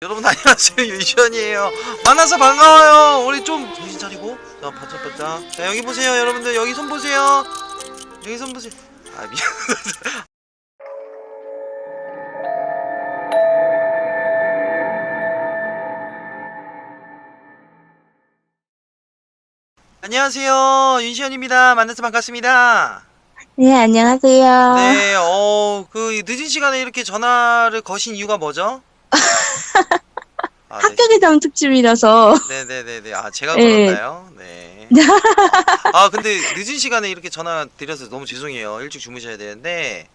여러분 안녕하세요, 유시원이에요. 만나서 반가워요. 우리 좀 정신 차리고 자 바짝바짝. 자 여기 보세요, 여러분들. 여기 손 보세요. 여기 손 보세요. 아 미안. 안녕하세요, 윤시원입니다. 만나서 반갑습니다. 네, 안녕하세요. 네, 그 늦은 시간에 이렇게 전화를 거신 이유가 뭐죠? 아, 네. 학교개장 특집이라서. 네네네네. 아, 제가 네. 걸었나요? 네. 아, 근데 늦은 시간에 이렇게 전화 드려서 너무 죄송해요. 일찍 주무셔야 되는데.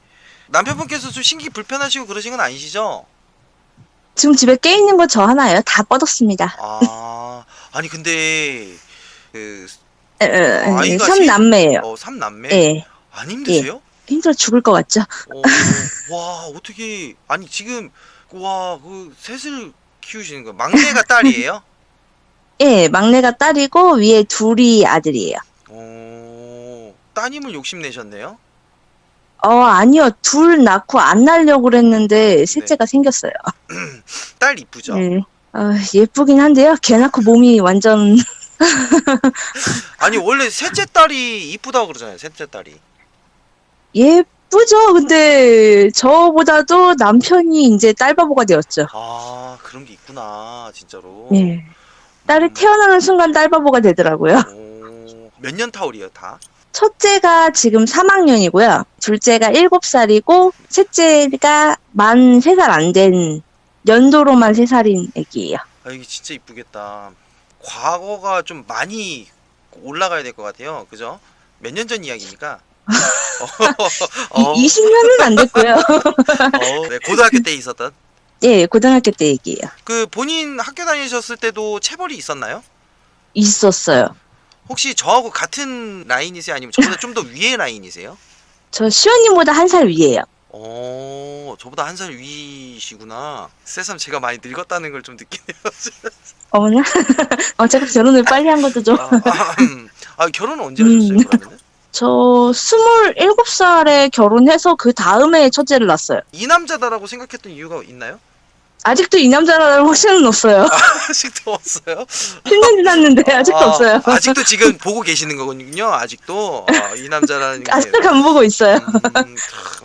남편분께서 좀 신기 불편하시고 그러신 건 아니시죠? 지금 집에 깨 있는 거 저 하나예요. 다 뻗었습니다. 아, 아니, 근데, 아이가 삼남매예요. 삼남매? 예. 안 힘드세요? 힘들어 죽을 것 같죠? 와, 어떻게, 아니, 지금, 와, 셋을 키우시는 거, 막내가 딸이에요? 예, 막내가 딸이고 위에 둘이 아들이에요. 따님을 욕심내셨네요? 아니요. 둘 낳고 안 낳으려고 그랬는데 셋째가 생겼어요. 딸 이쁘죠? 네. 예쁘긴 한데요. 걔 낳고 몸이 완전 아니 원래 셋째 딸이 이쁘다고 그러잖아요. 셋째 딸이. 예쁘죠. 근데 저보다도 남편이 이제 딸바보가 되었죠. 아 그런 게 있구나 진짜로. 예. 딸이 태어나는 순간 딸바보가 되더라고요. 몇 년 타울이에요 다? 첫째가 지금 3학년이고요. 둘째가 7살이고 셋째가 만 3살 안 된 연도로만 3살인 애기예요. 아 이게 진짜 이쁘겠다. 과거가 좀 많이 올라가야 될 것 같아요. 그죠? 몇 년 전 이야기니까. 20년은 안 됐고요. 네, 고등학교 때 있었던. 예, 고등학교 때 얘기예요. 그 본인 학교 다니셨을 때도 체벌이 있었나요? 있었어요. 혹시 저하고 같은 라인이세요? 아니면 저보다 좀 더 위의 라인이세요? 저 시원님보다 1살 위예요. 저보다 1살 위시구나. 새삼 제가 많이 늙었다는 걸 좀 느끼네요. 어머나? 어차피 결혼을 빨리 한 것도 좀. 결혼은 언제 하셨어요, 그러면은? 저 27살에 결혼해서 그 다음에 첫째를 낳았어요. 이 남자다라고 생각했던 이유가 있나요? 아직도 이 남자라는 확신은 없어요. 아직도 없어요? 10년 지났는데 아직도 없어요. 아직도 지금 보고 계시는 거군요. 아직도 이 남자라는 게. 아직도 간 보고 있어요.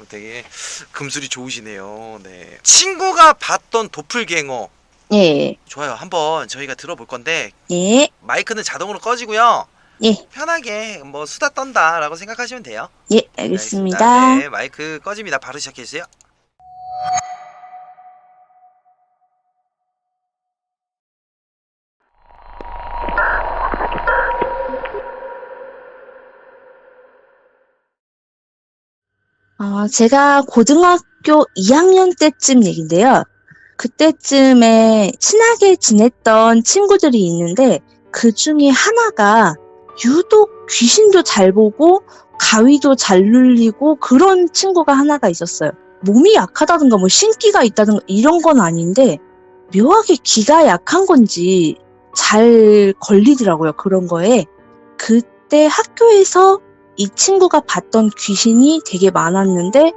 되게 금술이 좋으시네요. 네. 친구가 봤던 도플갱어. 예. 좋아요. 한번 저희가 들어볼 건데 예. 마이크는 자동으로 꺼지고요. 예. 편하게 뭐 수다 떤다라고 생각하시면 돼요. 예, 알겠습니다. 네, 마이크 꺼집니다. 바로 시작해 주세요. 제가 고등학교 2학년 때쯤 얘긴데요. 그때쯤에 친하게 지냈던 친구들이 있는데 그 중에 하나가 유독 귀신도 잘 보고 가위도 잘 눌리고 그런 친구가 하나가 있었어요. 몸이 약하다든가 뭐 신기가 있다든가 이런 건 아닌데 묘하게 기가 약한 건지 잘 걸리더라고요. 그런 거에. 그때 학교에서 이 친구가 봤던 귀신이 되게 많았는데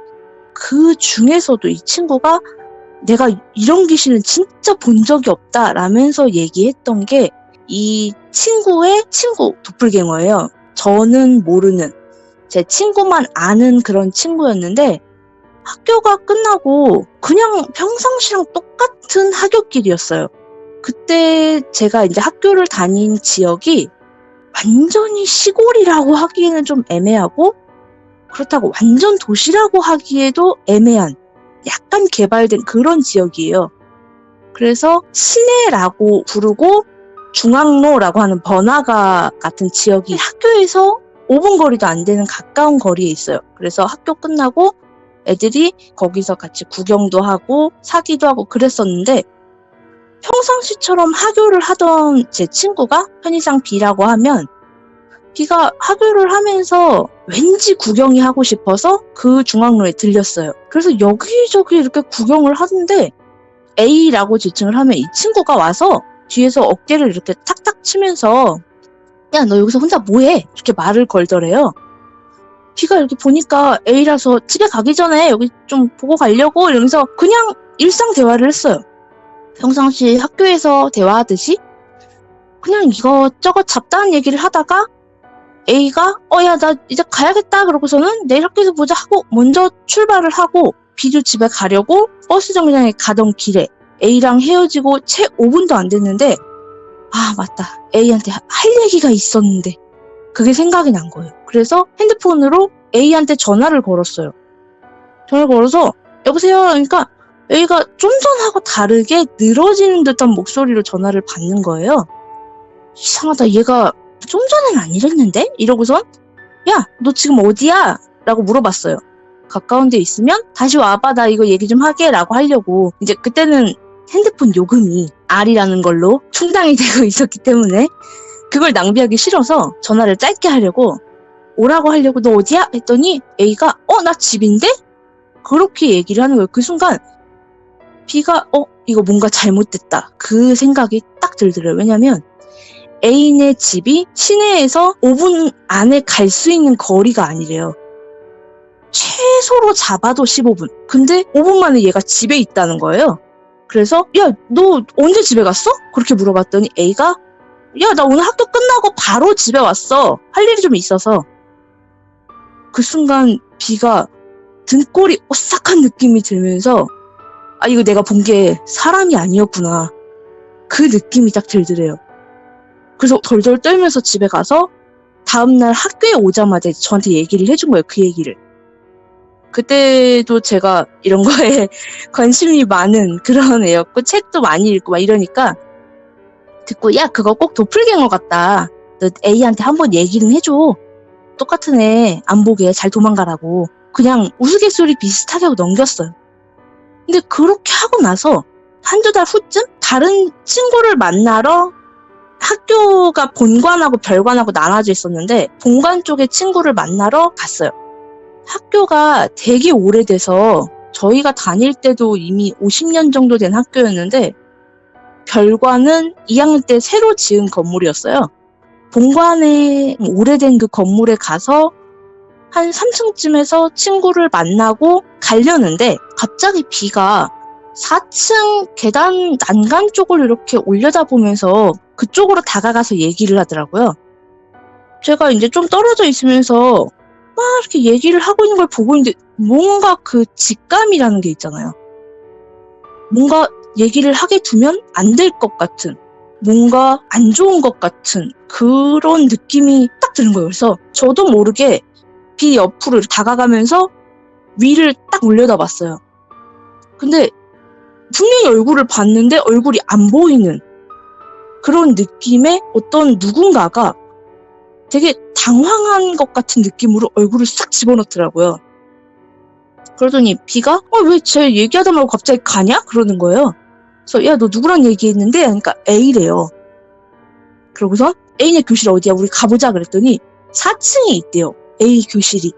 그 중에서도 이 친구가 내가 이런 귀신은 진짜 본 적이 없다 라면서 얘기했던 게 이 친구의 친구 도플갱어예요. 저는 모르는 제 친구만 아는 그런 친구였는데 학교가 끝나고 그냥 평상시랑 똑같은 하굣길이었어요. 그때 제가 이제 학교를 다닌 지역이 완전히 시골이라고 하기에는 좀 애매하고 그렇다고 완전 도시라고 하기에도 애매한 약간 개발된 그런 지역이에요. 그래서 시내라고 부르고 중앙로라고 하는 번화가 같은 지역이 학교에서 5분 거리도 안 되는 가까운 거리에 있어요. 그래서 학교 끝나고 애들이 거기서 같이 구경도 하고 사기도 하고 그랬었는데 평상시처럼 하교를 하던 제 친구가 편의상 B라고 하면 B가 하교를 하면서 왠지 구경이 하고 싶어서 그 중앙로에 들렸어요. 그래서 여기저기 이렇게 구경을 하는데 A라고 지칭을 하면 이 친구가 와서 뒤에서 어깨를 이렇게 탁탁 치면서 야, 너 여기서 혼자 뭐해? 이렇게 말을 걸더래요. B가 이렇게 보니까 A라서 집에 가기 전에 여기 좀 보고 가려고 이러면서 그냥 일상 대화를 했어요. 평상시 학교에서 대화하듯이 그냥 이것저것 잡다한 얘기를 하다가 A가 야 나 이제 가야겠다 그러고서는 내일 학교에서 보자 하고 먼저 출발을 하고 B도 집에 가려고 버스 정류장에 가던 길에 A랑 헤어지고 채 5분도 안 됐는데 맞다. A한테 할 얘기가 있었는데 그게 생각이 난 거예요. 그래서 핸드폰으로 A한테 전화를 걸었어요. 전화를 걸어서 여보세요? 그러니까 A가 좀 전하고 다르게 늘어지는 듯한 목소리로 전화를 받는 거예요. 이상하다. 얘가 좀 전에는 안 이랬는데? 이러고선 야, 너 지금 어디야? 라고 물어봤어요. 가까운 데 있으면 다시 와봐. 나 이거 얘기 좀 하게 라고 하려고. 이제 그때는 핸드폰 요금이 R이라는 걸로 충당이 되고 있었기 때문에 그걸 낭비하기 싫어서 전화를 짧게 하려고 오라고 하려고 너 어디야? 했더니 A가 나 집인데? 그렇게 얘기를 하는 거예요. 그 순간 B가 이거 뭔가 잘못됐다. 그 생각이 딱 들더래요. 왜냐면 A네 집이 시내에서 5분 안에 갈 수 있는 거리가 아니래요. 최소로 잡아도 15분. 근데 5분 만에 얘가 집에 있다는 거예요. 그래서 야, 너 언제 집에 갔어? 그렇게 물어봤더니 A가 야, 나 오늘 학교 끝나고 바로 집에 왔어. 할 일이 좀 있어서. 그 순간 B가 등골이 오싹한 느낌이 들면서 이거 내가 본 게 사람이 아니었구나. 그 느낌이 딱 들더래요. 그래서 덜덜 떨면서 집에 가서 다음날 학교에 오자마자 저한테 얘기를 해준 거예요. 그 얘기를. 그때도 제가 이런 거에 관심이 많은 그런 애였고 책도 많이 읽고 막 이러니까 듣고 야, 그거 꼭 도플갱어 같다. 너 A한테 한번 얘기는 해줘. 똑같은 애 안 보게 잘 도망가라고. 그냥 우스갯소리 비슷하게 하고 넘겼어요. 근데 그렇게 하고 나서 한두 달 후쯤 다른 친구를 만나러 학교가 본관하고 별관하고 나눠져 있었는데 본관 쪽에 친구를 만나러 갔어요. 학교가 되게 오래돼서 저희가 다닐 때도 이미 50년 정도 된 학교였는데 별관은 2학년 때 새로 지은 건물이었어요. 본관에 오래된 그 건물에 가서 한 3층쯤에서 친구를 만나고 가려는데 갑자기 B가 4층 계단 난간 쪽을 이렇게 올려다보면서 그쪽으로 다가가서 얘기를 하더라고요. 제가 이제 좀 떨어져 있으면서 막 이렇게 얘기를 하고 있는 걸 보고 있는데 뭔가 그 직감이라는 게 있잖아요. 뭔가 얘기를 하게 두면 안 될 것 같은, 뭔가 안 좋은 것 같은 그런 느낌이 딱 드는 거예요. 그래서 저도 모르게 B 옆으로 이렇게 다가가면서 위를 딱 올려다봤어요. 근데 분명히 얼굴을 봤는데 얼굴이 안 보이는 그런 느낌의 어떤 누군가가 되게 당황한 것 같은 느낌으로 얼굴을 싹 집어넣더라고요. 그러더니 B가 왜 쟤 얘기하다 말고 갑자기 가냐? 그러는 거예요. 그래서 야, 너 누구랑 얘기했는데? 그러니까 A래요. 그러고서 A네 교실 어디야? 우리 가보자 그랬더니 4층에 있대요. A 교실이.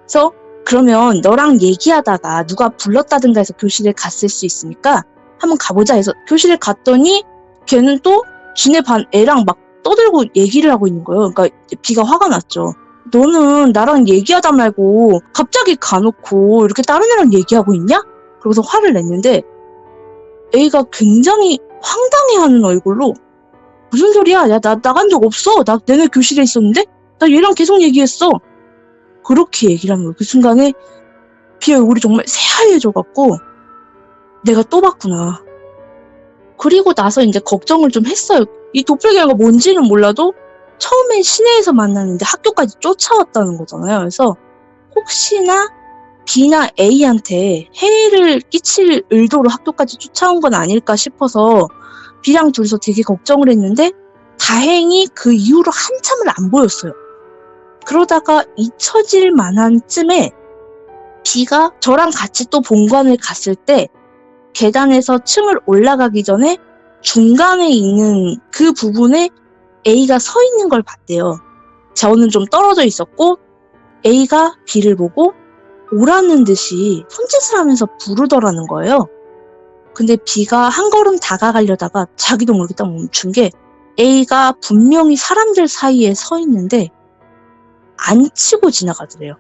그래서 그러면 너랑 얘기하다가 누가 불렀다든가 해서 교실에 갔을 수 있으니까 한번 가보자 해서 교실에 갔더니 걔는 또 지네 반 애랑 막 떠들고 얘기를 하고 있는 거예요. 그러니까 B가 화가 났죠. 너는 나랑 얘기하다 말고 갑자기 가놓고 이렇게 다른 애랑 얘기하고 있냐? 그러고서 화를 냈는데 A가 굉장히 황당해하는 얼굴로 무슨 소리야? 야, 나 나간 적 없어. 나 내내 교실에 있었는데? 나 얘랑 계속 얘기했어. 그렇게 얘기를 하는 거예요. 그 순간에 B 얼굴이 정말 새하얘져갖고 내가 또 봤구나. 그리고 나서 이제 걱정을 좀 했어요. 이 도플갱어가 뭔지는 몰라도 처음엔 시내에서 만났는데 학교까지 쫓아왔다는 거잖아요. 그래서 혹시나 B나 A한테 해를 끼칠 의도로 학교까지 쫓아온 건 아닐까 싶어서 B랑 둘이서 되게 걱정을 했는데 다행히 그 이후로 한참을 안 보였어요. 그러다가 잊혀질 만한 쯤에 B가 저랑 같이 또 본관을 갔을 때 계단에서 층을 올라가기 전에 중간에 있는 그 부분에 A가 서 있는 걸 봤대요. 저는 좀 떨어져 있었고 A가 B를 보고 오라는 듯이 손짓을 하면서 부르더라는 거예요. 근데 B가 한 걸음 다가가려다가 자기도 모르게 딱 멈춘 게 A가 분명히 사람들 사이에 서 있는데 안 치고 지나가더래요.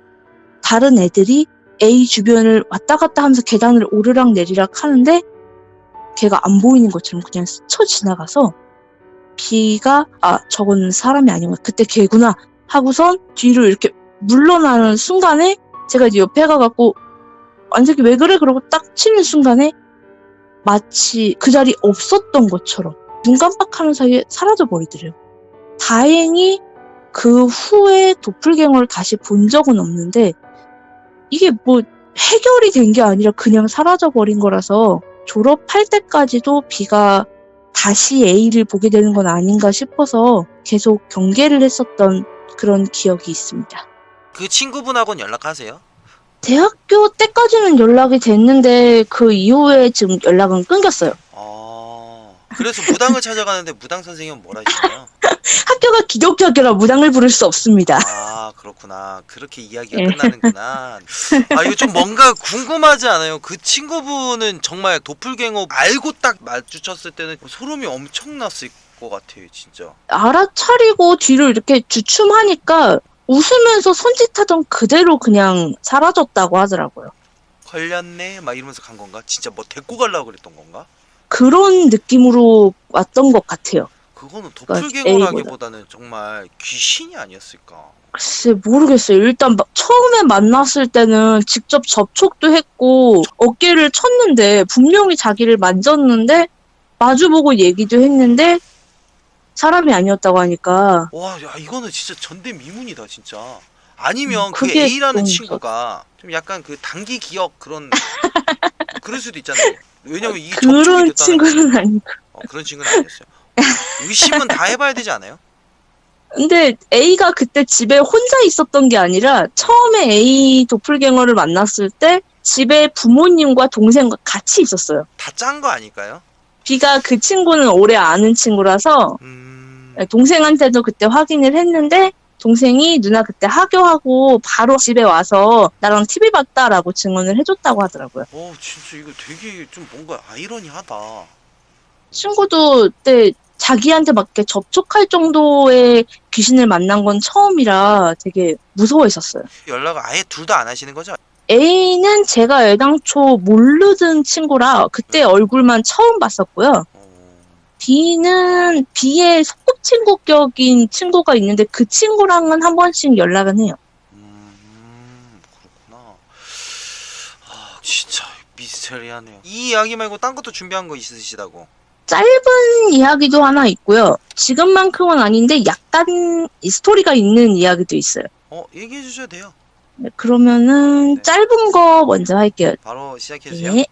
다른 애들이 A 주변을 왔다 갔다 하면서 계단을 오르락 내리락 하는데 걔가 안 보이는 것처럼 그냥 스쳐 지나가서 비가 저건 사람이 아니구나, 그때 걔구나 하고선 뒤로 이렇게 물러나는 순간에 제가 이제 옆에 가갖고 안색이 왜 그래? 그러고 딱 치는 순간에 마치 그 자리에 없었던 것처럼 눈 깜빡하는 사이에 사라져버리더래요. 다행히 그 후에 도플갱어를 다시 본 적은 없는데 이게 뭐 해결이 된 게 아니라 그냥 사라져버린 거라서 졸업할 때까지도 비가 다시 A를 보게 되는 건 아닌가 싶어서 계속 경계를 했었던 그런 기억이 있습니다. 그 친구분하고는 연락하세요? 대학교 때까지는 연락이 됐는데 그 이후에 지금 연락은 끊겼어요. 그래서 무당을 찾아가는데 무당 선생님은 뭐라 하시나요? 학교가 기독교 학교라 무당을 부를 수 없습니다. 그렇구나. 그렇게 이야기가 끝나는구나. 이거 좀 뭔가 궁금하지 않아요? 그 친구분은 정말 도플갱어 알고 딱 마주쳤을 때는 소름이 엄청났을 것 같아요, 진짜. 알아차리고 뒤로 이렇게 주춤하니까 웃으면서 손짓하던 그대로 그냥 사라졌다고 하더라고요. 걸렸네? 막 이러면서 간 건가? 진짜 뭐 데리고 가려고 그랬던 건가? 그런 느낌으로 왔던 것 같아요. 그거는 도플갱어라기보다는 정말 귀신이 아니었을까? 글쎄 모르겠어요. 일단 처음에 만났을 때는 직접 접촉도 했고 어깨를 쳤는데 분명히 자기를 만졌는데 마주보고 얘기도 했는데 사람이 아니었다고 하니까 와, 야, 이거는 진짜 전대미문이다 진짜. 아니면 그 그게 A라는 좀 친구가 좀 약간 그 단기 기억 그런 그럴 수도 있잖아요. 왜냐면 이게 그런 접촉이 됐다는 친구는 아니고. 그런 친구는 아니었어요. 의심은 다 해봐야 되지 않아요? 근데 A가 그때 집에 혼자 있었던 게 아니라 처음에 A 도플갱어를 만났을 때 집에 부모님과 동생과 같이 있었어요. 다 짠 거 아닐까요? B가 그 친구는 오래 아는 친구라서 동생한테도 그때 확인을 했는데 동생이 누나 그때 하교하고 바로 집에 와서 나랑 TV 봤다라고 증언을 해줬다고 하더라고요. 진짜 이거 되게 좀 뭔가 아이러니하다. 친구도 그때 자기한테 막 이렇게 접촉할 정도의 귀신을 만난 건 처음이라 되게 무서워했었어요. 연락을 아예 둘 다 안 하시는 거죠? A는 제가 애당초 모르던 친구라 그때 얼굴만 처음 봤었고요. B는 B의 소꿉친구격인 친구가 있는데 그 친구랑은 한 번씩 연락은 해요. 그렇구나. 진짜 미스테리하네요. 이 이야기 말고 딴 것도 준비한 거 있으시다고? 짧은 이야기도 하나 있고요. 지금만큼은 아닌데 약간 스토리가 있는 이야기도 있어요. 얘기해 주셔도 돼요. 네, 그러면은 네. 짧은 거 먼저 할게요. 바로 시작해 주세요. 네.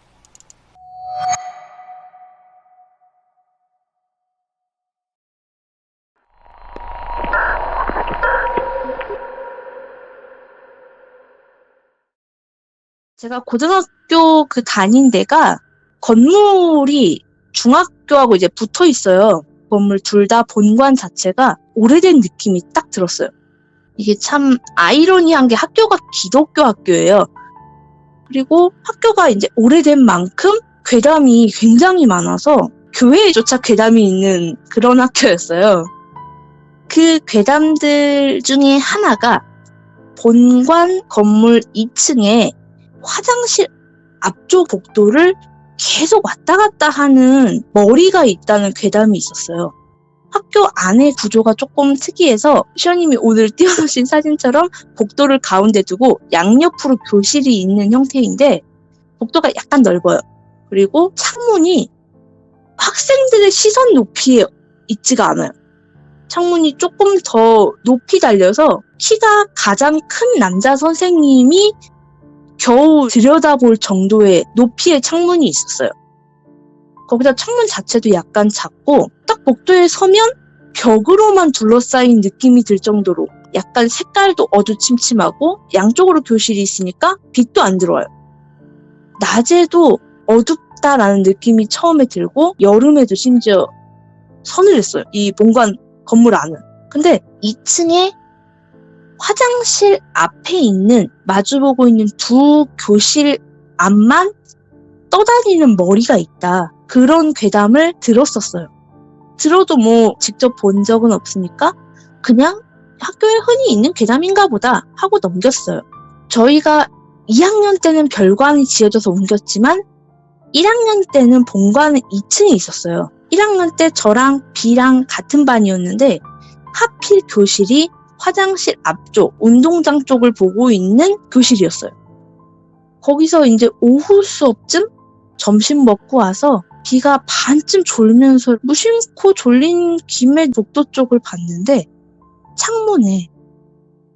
제가 고등학교 그 다닌 데가 건물이 중학교하고 이제 붙어 있어요. 건물 둘 다 본관 자체가 오래된 느낌이 딱 들었어요. 이게 참 아이러니한 게 학교가 기독교 학교예요. 그리고 학교가 이제 오래된 만큼 괴담이 굉장히 많아서 교회에조차 괴담이 있는 그런 학교였어요. 그 괴담들 중에 하나가 본관 건물 2층에 화장실 앞쪽 복도를 계속 왔다 갔다 하는 머리가 있다는 괴담이 있었어요. 학교 안의 구조가 조금 특이해서 시어님이 오늘 띄워놓으신 사진처럼 복도를 가운데 두고 양옆으로 교실이 있는 형태인데 복도가 약간 넓어요. 그리고 창문이 학생들의 시선 높이에 있지가 않아요. 창문이 조금 더 높이 달려서 키가 가장 큰 남자 선생님이 겨우 들여다볼 정도의 높이의 창문이 있었어요. 거기다 창문 자체도 약간 작고 딱 복도에 서면 벽으로만 둘러싸인 느낌이 들 정도로 약간 색깔도 어두침침하고 양쪽으로 교실이 있으니까 빛도 안 들어와요. 낮에도 어둡다라는 느낌이 처음에 들고 여름에도 심지어 서늘했어요. 이 본관 건물 안은. 근데 2층에 화장실 앞에 있는 마주보고 있는 두 교실 앞만 떠다니는 머리가 있다. 그런 괴담을 들었었어요. 들어도 뭐 직접 본 적은 없으니까 그냥 학교에 흔히 있는 괴담인가 보다 하고 넘겼어요. 저희가 2학년 때는 별관이 지어져서 옮겼지만 1학년 때는 본관은 2층에 있었어요. 1학년 때 저랑 B랑 같은 반이었는데 하필 교실이 화장실 앞쪽, 운동장 쪽을 보고 있는 교실이었어요. 거기서 이제 오후 수업쯤 점심 먹고 와서 B가 반쯤 졸면서 무심코 졸린 김에 복도 쪽을 봤는데 창문에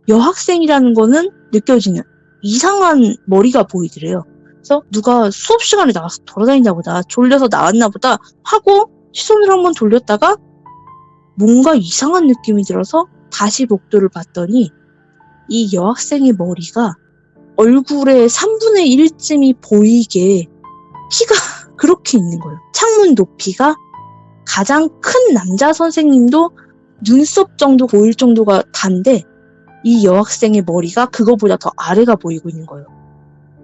여학생이라는 거는 느껴지는 이상한 머리가 보이더래요. 그래서 누가 수업 시간에 나가서 돌아다니나 보다, 졸려서 나왔나 보다 하고 시선을 한번 돌렸다가 뭔가 이상한 느낌이 들어서 다시 복도를 봤더니 이 여학생의 머리가 얼굴의 3분의 1쯤이 보이게 키가 그렇게 있는 거예요. 창문 높이가 가장 큰 남자 선생님도 눈썹 정도 보일 정도가 단데 이 여학생의 머리가 그거보다 더 아래가 보이고 있는 거예요.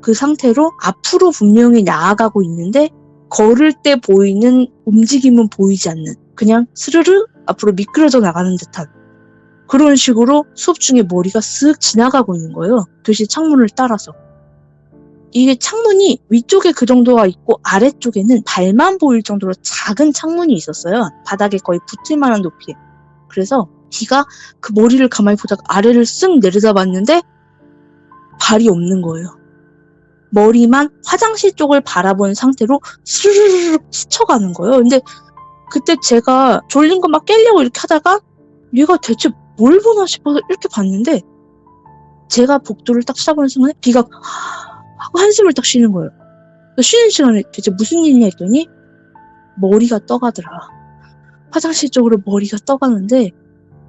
그 상태로 앞으로 분명히 나아가고 있는데 걸을 때 보이는 움직임은 보이지 않는, 그냥 스르르 앞으로 미끄러져 나가는 듯한 그런 식으로 수업 중에 머리가 쓱 지나가고 있는 거예요. 교실 창문을 따라서. 이게 창문이 위쪽에 그 정도가 있고 아래쪽에는 발만 보일 정도로 작은 창문이 있었어요. 바닥에 거의 붙을 만한 높이에. 그래서 B가 그 머리를 가만히 보다가 아래를 쓱 내려다봤는데 발이 없는 거예요. 머리만 화장실 쪽을 바라본 상태로 스르르르 스쳐가는 거예요. 근데 그때 제가 졸린 거 막 깨려고 이렇게 하다가 얘가 대체 뭘 보나 싶어서 이렇게 봤는데 제가 복도를 딱 쳐다보는 순간에 B가 하고 한숨을 딱 쉬는 거예요. 쉬는 시간에 대체 무슨 일이냐 했더니 머리가 떠가더라. 화장실 쪽으로 머리가 떠가는데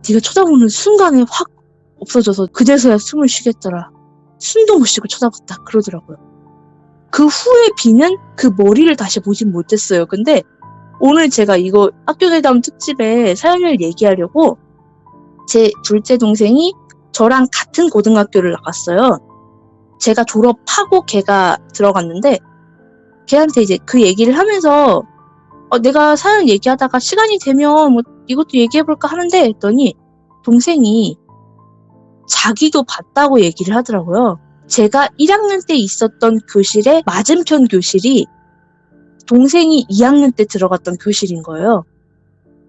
네가 쳐다보는 순간에 확 없어져서 그제서야 숨을 쉬겠더라. 숨도 못 쉬고 쳐다봤다 그러더라고요. 그 후에 B는 그 머리를 다시 보진 못했어요. 근데 오늘 제가 이거 학교대담 특집에 사연을 얘기하려고 제 둘째 동생이 저랑 같은 고등학교를 나갔어요. 제가 졸업하고 걔가 들어갔는데 걔한테 이제 그 얘기를 하면서 내가 사연 얘기하다가 시간이 되면 뭐 이것도 얘기해볼까 하는데 했더니 동생이 자기도 봤다고 얘기를 하더라고요. 제가 1학년 때 있었던 교실의 맞은편 교실이 동생이 2학년 때 들어갔던 교실인 거예요.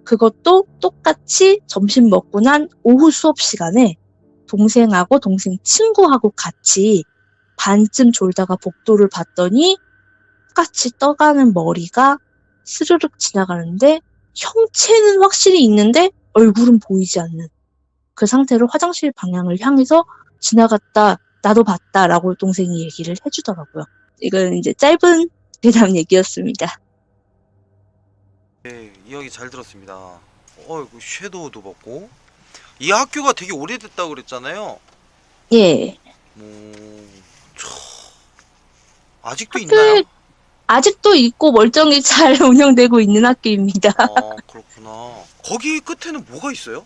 그것도 똑같이 점심 먹고 난 오후 수업 시간에 동생하고 동생 친구하고 같이 반쯤 졸다가 복도를 봤더니 똑같이 떠가는 머리가 스르륵 지나가는데 형체는 확실히 있는데 얼굴은 보이지 않는 그 상태로 화장실 방향을 향해서 지나갔다. 나도 봤다 라고 동생이 얘기를 해주더라고요. 이건 이제 짧은 대담 얘기였습니다. 네, 이야기 잘 들었습니다. 이거 섀도우도 벗고 이 학교가 되게 오래됐다고 그랬잖아요. 예. 아직도 있나요? 아직도 있고 멀쩡히 잘 운영되고 있는 학교입니다. 그렇구나. 거기 끝에는 뭐가 있어요?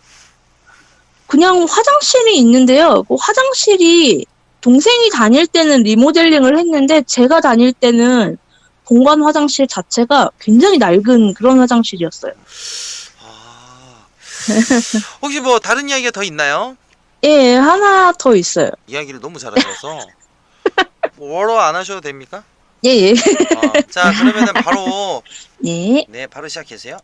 그냥 화장실이 있는데요. 그 화장실이 동생이 다닐 때는 리모델링을 했는데 제가 다닐 때는 본관 화장실 자체가 굉장히 낡은 그런 화장실이었어요. 혹시 뭐 다른 이야기가 더 있나요? 예, 하나 더 있어요. 이야기를 너무 잘하셔서 워러 안 하셔도 됩니까? 예. 자, 그러면은 바로 예. 네, 바로 시작하세요.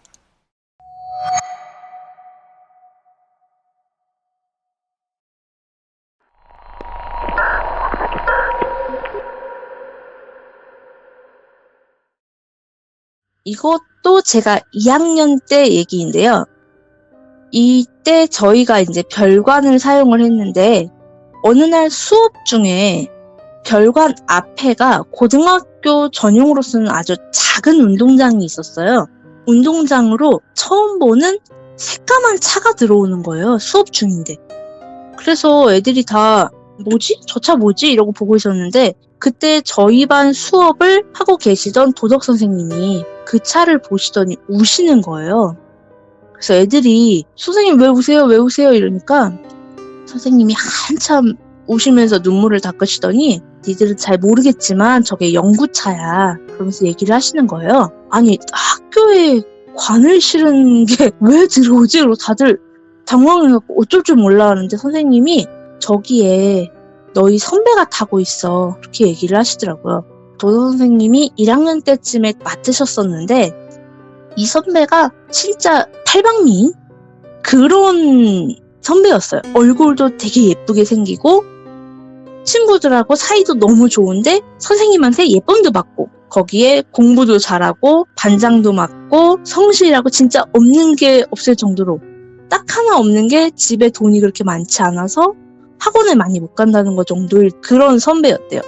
이것도 제가 2학년 때 얘기인데요. 이때 저희가 이제 별관을 사용을 했는데 어느 날 수업 중에 별관 앞에가 고등학교 전용으로 쓰는 아주 작은 운동장이 있었어요. 운동장으로 처음 보는 새까만 차가 들어오는 거예요. 수업 중인데. 그래서 애들이 다 뭐지? 저 차 뭐지? 이러고 보고 있었는데 그때 저희 반 수업을 하고 계시던 도덕 선생님이 그 차를 보시더니 우시는 거예요. 그래서 애들이 선생님 왜 우세요? 왜 우세요? 이러니까 선생님이 한참 우시면서 눈물을 닦으시더니 니들은 잘 모르겠지만 저게 연구차야. 그러면서 얘기를 하시는 거예요. 아니 학교에 관을 실은 게 왜 들어오지? 그러고 다들 당황해갖고 어쩔 줄 몰라 하는데 선생님이 저기에 너희 선배가 타고 있어. 그렇게 얘기를 하시더라고요. 도서 선생님이 1학년 때쯤에 맡으셨었는데 이 선배가 진짜 팔방미인? 그런 선배였어요. 얼굴도 되게 예쁘게 생기고 친구들하고 사이도 너무 좋은데 선생님한테 예쁨도 받고 거기에 공부도 잘하고 반장도 맡고 성실하고 진짜 없는 게 없을 정도로 딱 하나 없는 게 집에 돈이 그렇게 많지 않아서 학원을 많이 못 간다는 것 정도의 그런 선배였대요.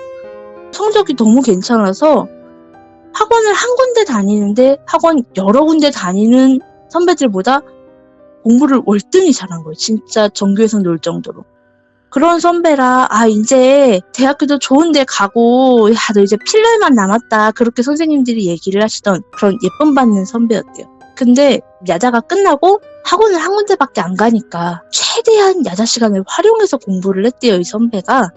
성적이 너무 괜찮아서 학원을 한 군데 다니는데 학원 여러 군데 다니는 선배들보다 공부를 월등히 잘한 거예요. 진짜 전교에서 놀 정도로. 그런 선배라 이제 대학교도 좋은 데 가고 너 이제 필ler만 남았다. 그렇게 선생님들이 얘기를 하시던 그런 예쁨 받는 선배였대요. 근데 야자가 끝나고 학원을 한 군데밖에 안 가니까 최대한 야자 시간을 활용해서 공부를 했대요. 이 선배가.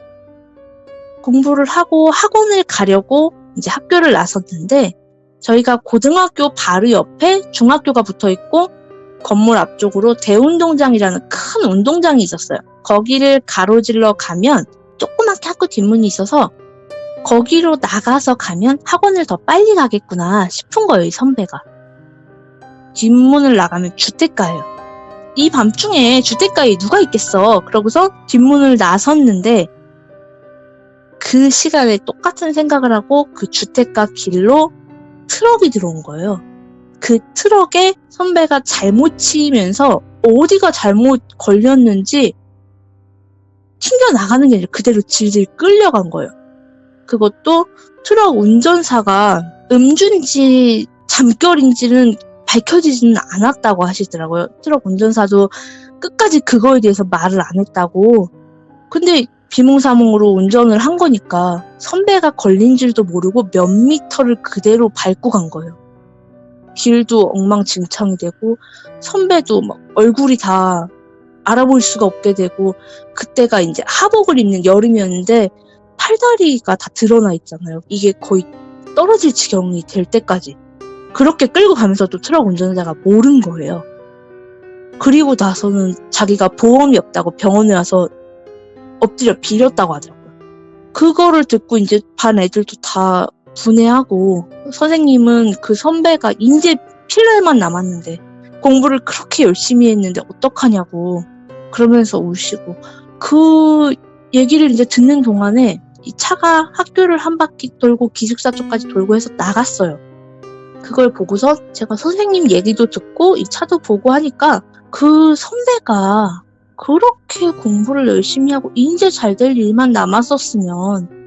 공부를 하고 학원을 가려고 이제 학교를 나섰는데 저희가 고등학교 바로 옆에 중학교가 붙어있고 건물 앞쪽으로 대운동장이라는 큰 운동장이 있었어요. 거기를 가로질러 가면 조그맣게 학교 뒷문이 있어서 거기로 나가서 가면 학원을 더 빨리 가겠구나 싶은 거예요. 이 선배가. 뒷문을 나가면 주택가예요. 이 밤중에 주택가에 누가 있겠어. 그러고서 뒷문을 나섰는데 그 시간에 똑같은 생각을 하고 그 주택가 길로 트럭이 들어온 거예요. 그 트럭에 선배가 잘못 치면서 어디가 잘못 걸렸는지 튕겨나가는 게 아니라 그대로 질질 끌려간 거예요. 그것도 트럭 운전사가 음주인지 잠결인지는 밝혀지지는 않았다고 하시더라고요. 트럭 운전사도 끝까지 그거에 대해서 말을 안 했다고. 근데 비몽사몽으로 운전을 한 거니까 선배가 걸린 줄도 모르고 몇 미터를 그대로 밟고 간 거예요. 길도 엉망진창이 되고 선배도 막 얼굴이 다 알아볼 수가 없게 되고 그때가 이제 하복을 입는 여름이었는데 팔다리가 다 드러나 있잖아요. 이게 거의 떨어질 지경이 될 때까지 그렇게 끌고 가면서도 트럭 운전자가 모른 거예요. 그리고 나서는 자기가 보험이 없다고 병원에 와서 엎드려 빌었다고 하더라고요. 그거를 듣고 이제 반 애들도 다 분해하고 선생님은 그 선배가 이제 필ler만 남았는데 공부를 그렇게 열심히 했는데 어떡하냐고 그러면서 우시고 그 얘기를 이제 듣는 동안에 이 차가 학교를 한 바퀴 돌고 기숙사 쪽까지 돌고 해서 나갔어요. 그걸 보고서 제가 선생님 얘기도 듣고 이 차도 보고 하니까 그 선배가 그렇게 공부를 열심히 하고 이제 잘 될 일만 남았었으면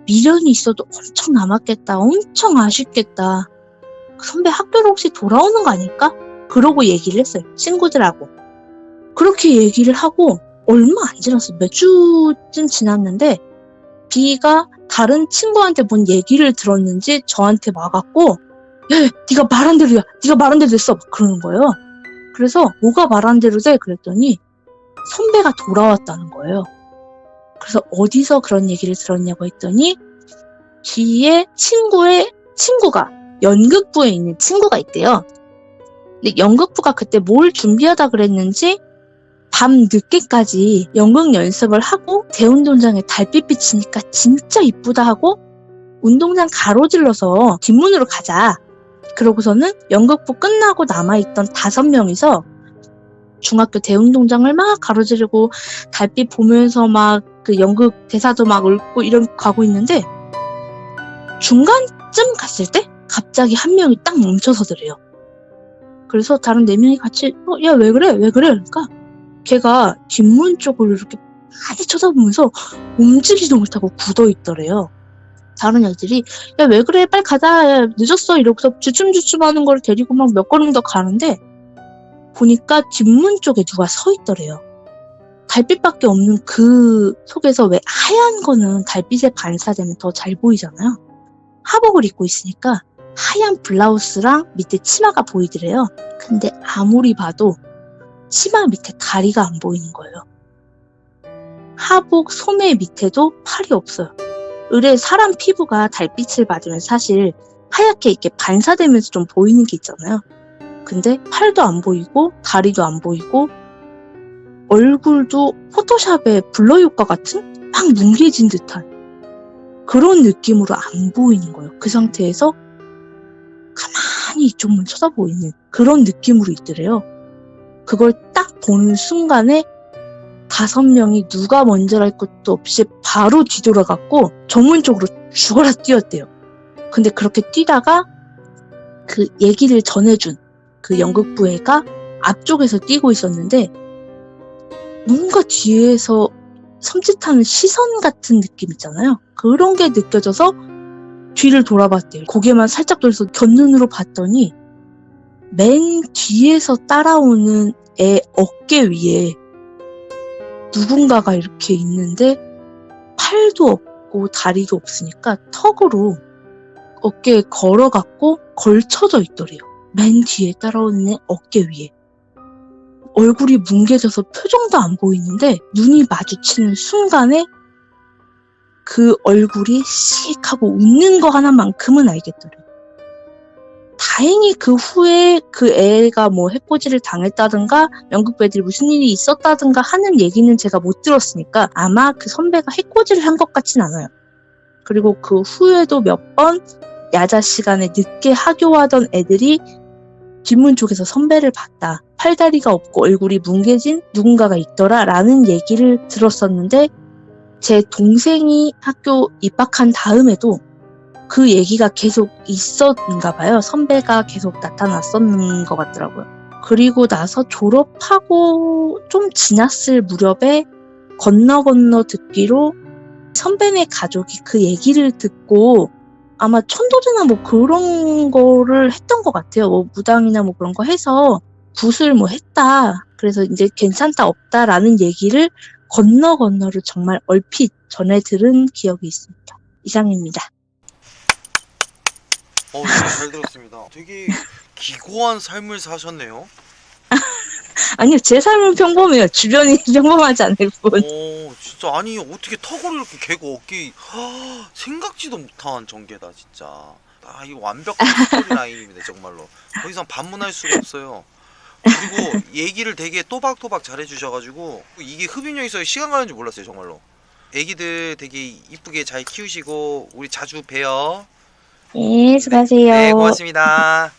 미련이 있어도 엄청 남았겠다. 엄청 아쉽겠다. 그 선배 학교로 혹시 돌아오는 거 아닐까? 그러고 얘기를 했어요. 친구들하고. 그렇게 얘기를 하고 얼마 안 지났어요. 몇 주쯤 지났는데 B가 다른 친구한테 뭔 얘기를 들었는지 저한테 와갖고 야, 네가 말한 대로야. 네가 말한 대로 됐어. 막 그러는 거예요. 그래서 뭐가 말한 대로 돼? 그랬더니 선배가 돌아왔다는 거예요. 그래서 어디서 그런 얘기를 들었냐고 했더니 B의 친구의 친구가 연극부에 있는 친구가 있대요. 근데 연극부가 그때 뭘 준비하다 그랬는지 밤 늦게까지 연극 연습을 하고 대운동장에 달빛 비치니까 진짜 이쁘다 하고 운동장 가로질러서 뒷문으로 가자. 그러고서는 연극부 끝나고 남아있던 5명이서 중학교 대운동장을 막 가로지르고 달빛 보면서 막 그 연극 대사도 막 읊고 이런 가고 있는데 중간쯤 갔을 때 갑자기 한 명이 딱 멈춰서더래요. 그래서 다른 4명이 같이 야 왜 그래? 왜 그래? 그러니까 걔가 뒷문 쪽으로 이렇게 많이 쳐다보면서 움직이지도 못하고 굳어있더래요. 다른 애들이 야 왜 그래? 빨리 가자. 야, 늦었어. 이러고서 주춤주춤 하는 걸 데리고 막 몇 걸음 더 가는데 보니까 뒷문 쪽에 누가 서 있더래요. 달빛밖에 없는 그 속에서 왜 하얀 거는 달빛에 반사되면 더 잘 보이잖아요. 하복을 입고 있으니까 하얀 블라우스랑 밑에 치마가 보이더래요. 근데 아무리 봐도 치마 밑에 다리가 안 보이는 거예요. 하복 소매 밑에도 팔이 없어요. 의뢰 사람 피부가 달빛을 받으면 사실 하얗게 이렇게 반사되면서 좀 보이는 게 있잖아요. 근데 팔도 안 보이고 다리도 안 보이고 얼굴도 포토샵의 블러 효과 같은 막 뭉개진 듯한 그런 느낌으로 안 보이는 거예요. 그 상태에서 가만히 이쪽만 쳐다보고 있는 그런 느낌으로 있더래요. 그걸 딱 보는 순간에 5명이 누가 먼저랄 것도 없이 바로 뒤돌아갔고 정문 쪽으로 죽어라 뛰었대요. 근데 그렇게 뛰다가 그 얘기를 전해준 그 연극부 애가 앞쪽에서 뛰고 있었는데 뭔가 뒤에서 섬찟하는 시선 같은 느낌 있잖아요. 그런 게 느껴져서 뒤를 돌아봤대요. 고개만 살짝 돌려서 곁눈으로 봤더니 맨 뒤에서 따라오는 애 어깨 위에 누군가가 이렇게 있는데 팔도 없고 다리도 없으니까 턱으로 어깨에 걸어갖고 걸쳐져 있더래요. 맨 뒤에 따라오는 애 어깨 위에. 얼굴이 뭉개져서 표정도 안 보이는데 눈이 마주치는 순간에 그 얼굴이 씩 하고 웃는 거 하나만큼은 알겠더래요. 다행히 그 후에 그 애가 뭐 해코지를 당했다든가 연극부 애들이 무슨 일이 있었다든가 하는 얘기는 제가 못 들었으니까 아마 그 선배가 해코지를 한 것 같진 않아요. 그리고 그 후에도 몇 번 야자 시간에 늦게 하교하던 애들이 뒷문 쪽에서 선배를 봤다. 팔다리가 없고 얼굴이 뭉개진 누군가가 있더라 라는 얘기를 들었었는데 제 동생이 학교 입학한 다음에도 그 얘기가 계속 있었는가 봐요. 선배가 계속 나타났었는 것 같더라고요. 그리고 나서 졸업하고 좀 지났을 무렵에 건너 듣기로 선배네 가족이 그 얘기를 듣고 아마 천도제나 뭐 그런 거를 했던 것 같아요. 뭐 무당이나 뭐 그런 거 해서 굿을 뭐 했다. 그래서 이제 괜찮다 없다라는 얘기를 건너를 정말 얼핏 전해 들은 기억이 있습니다. 이상입니다. 되게 잘 들었습니다. 되게 기고한 삶을 사셨네요. 아니요, 제 삶은 평범해요. 주변이 평범하지 않을 뿐. 진짜 아니 어떻게 턱으로 이렇게 개고 어깨 생각지도 못한 전개다 진짜. 이거 완벽한 스토리 라인입니다 정말로. 더 이상 반문할 수가 없어요. 그리고 얘기를 되게 또박또박 잘해주셔가지고 이게 흡입력이 있어서 시간 가는 줄 몰랐어요 정말로. 애기들 되게 이쁘게 잘 키우시고 우리 자주 봬요. 네, 수고하세요. 네 고맙습니다.